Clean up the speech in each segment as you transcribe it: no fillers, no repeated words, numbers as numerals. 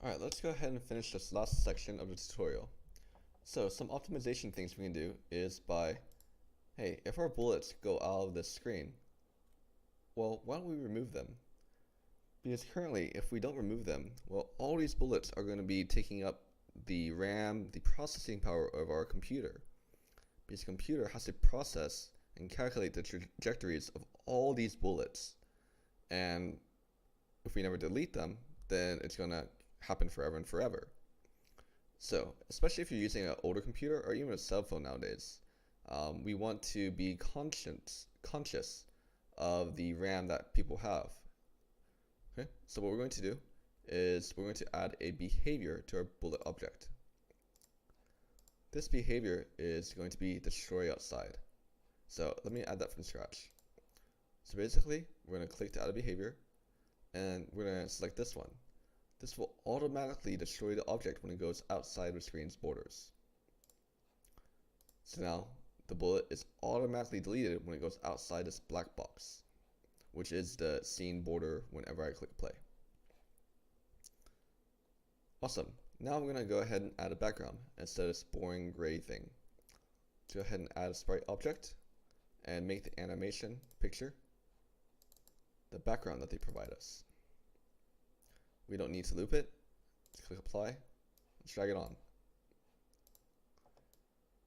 Alright, let's go ahead and finish this last section of the tutorial. So some optimization things we can do is by, hey, if our bullets go out of this screen, well, why don't we remove them? Because currently, if we don't remove them, well, all these bullets are going to be taking up the RAM, the processing power of our computer. Because the computer has to process and calculate the trajectories of all these bullets. And if we never delete them, then it's going to happen forever and forever. So, especially if you're using an older computer or even a cell phone nowadays, we want to be conscious of the RAM that people have. Okay, so what we're going to do is we're going to add a behavior to our bullet object. This behavior is going to be destroy outside. So let me add that from scratch. So basically, we're going to click to add a behavior, and we're going to select this one. This will automatically destroy the object when it goes outside the screen's borders. So now the bullet is automatically deleted when it goes outside this black box, which is the scene border whenever I click play. Awesome. Now I'm going to go ahead and add a background instead of this boring gray thing. Let's go ahead and add a sprite object and make the animation picture the background that they provide us. We don't need to loop it. Let's click apply. Let's drag it on.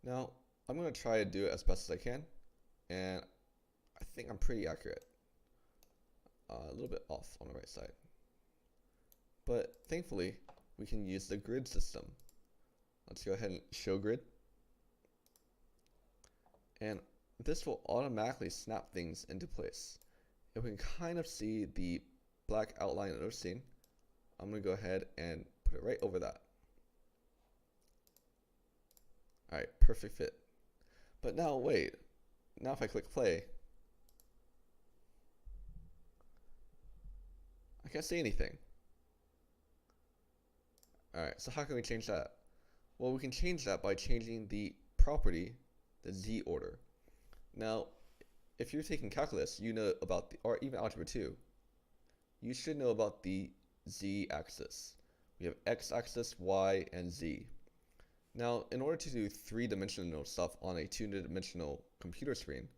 Now I'm going to try to do it as best as I can, and I think I'm pretty accurate. A little bit off on the right side. But thankfully, we can use the grid system. Let's go ahead and show grid. And this will automatically snap things into place. If we can kind of see the black outline of our scene, I'm going to go ahead and put it right over that. Alright, perfect fit. But now wait, now if I click play, I can't see anything. Alright, so how can we change that? Well, we can change that by changing the property, the Z order. Now, if you're taking calculus, you know about the, or even algebra 2, you should know about the Z axis. We have X axis, Y, and Z. Now, in order to do three-dimensional stuff on a two-dimensional computer screen,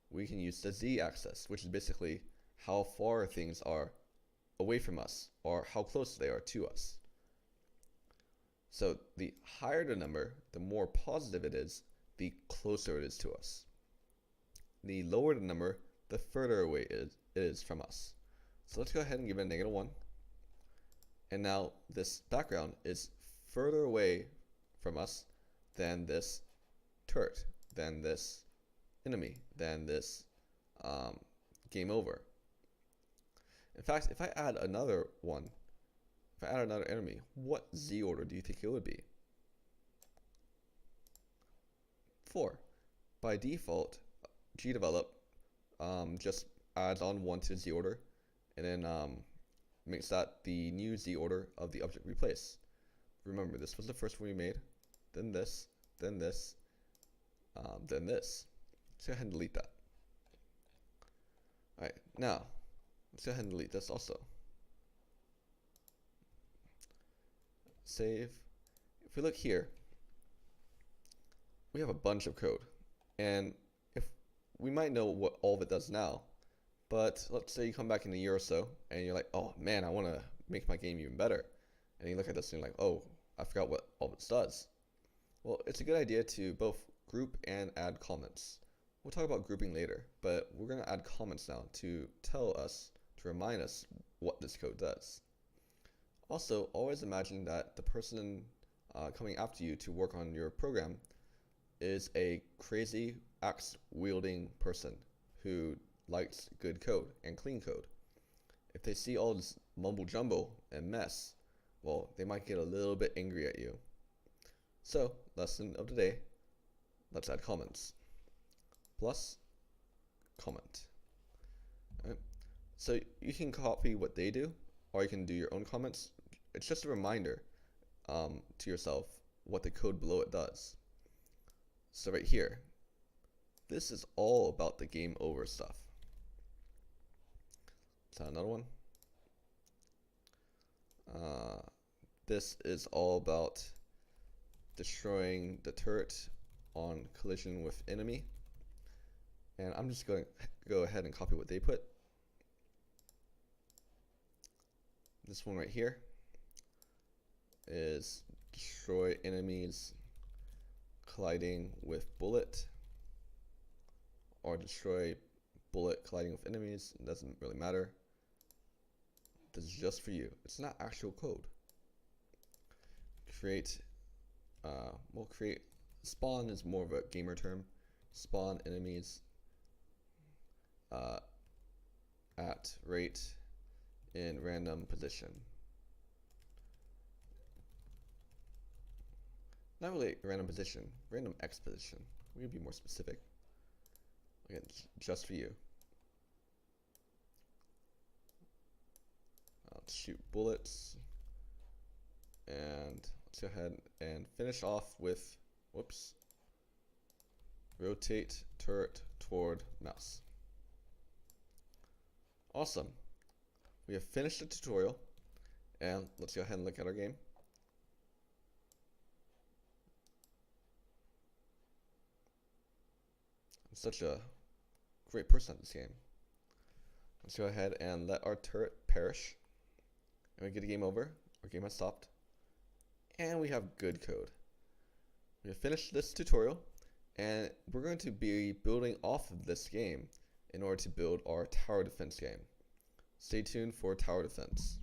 we can use the Z axis, which is basically how far things are away from us, or how close they are to us. So the higher the number, the more positive it is, the closer it is to us. The lower the number, the further away it is from us. So let's go ahead and give it a -1. And now this background is further away from us than this turret, than this enemy, than this game over. In fact, if I add another one, if I add another enemy, what Z order do you think it would be? 4. By default, gdevelop just adds on 1 to the Z order, and then makes that the new Z order of the object we place. Remember, this was the first one we made, then this, then this, then this. Let's go ahead and delete that. Alright, now, let's go ahead and delete this also. Save. If we look here, we have a bunch of code, and if we might know what all of it does now, but let's say you come back in a year or so and you're like, oh man, I want to make my game even better, and you look at this and you're like, oh, I forgot what all this does. Well, it's a good idea to both group and add comments. We'll talk about grouping later, but we're going to add comments now to tell us, to remind us what this code does. Also, always imagine that the person coming after you to work on your program is a crazy axe-wielding person who likes good code and clean code. If they see all this mumble jumble and mess, well, they might get a little bit angry at you. So, lesson of the day, let's add comments. Plus, comment. Right. So you can copy what they do, or you can do your own comments. It's just a reminder to yourself what the code below it does. So right here, this is all about the game over stuff. Let's add another one. This is all about destroying the turret on collision with enemy. And I'm just going to go ahead and copy what they put. This one right here is destroy enemies colliding with bullet, or destroy bullet colliding with enemies. It doesn't really matter. This is just for you. It's not actual code. Create, we'll create, spawn is more of a gamer term. Spawn enemies at rate in random position. Not really random position, random X position. We can be more specific. Again, just for you. Let's shoot bullets. And let's go ahead and finish off with, whoops, rotate turret toward mouse. Awesome. We have finished the tutorial, and let's go ahead and look at our game. I'm such a great person at this game. Let's go ahead and let our turret perish. And we get a game over. Our game has stopped. And we have good code. We have finished this tutorial, and we're going to be building off of this game in order to build our tower defense game. Stay tuned for tower defense.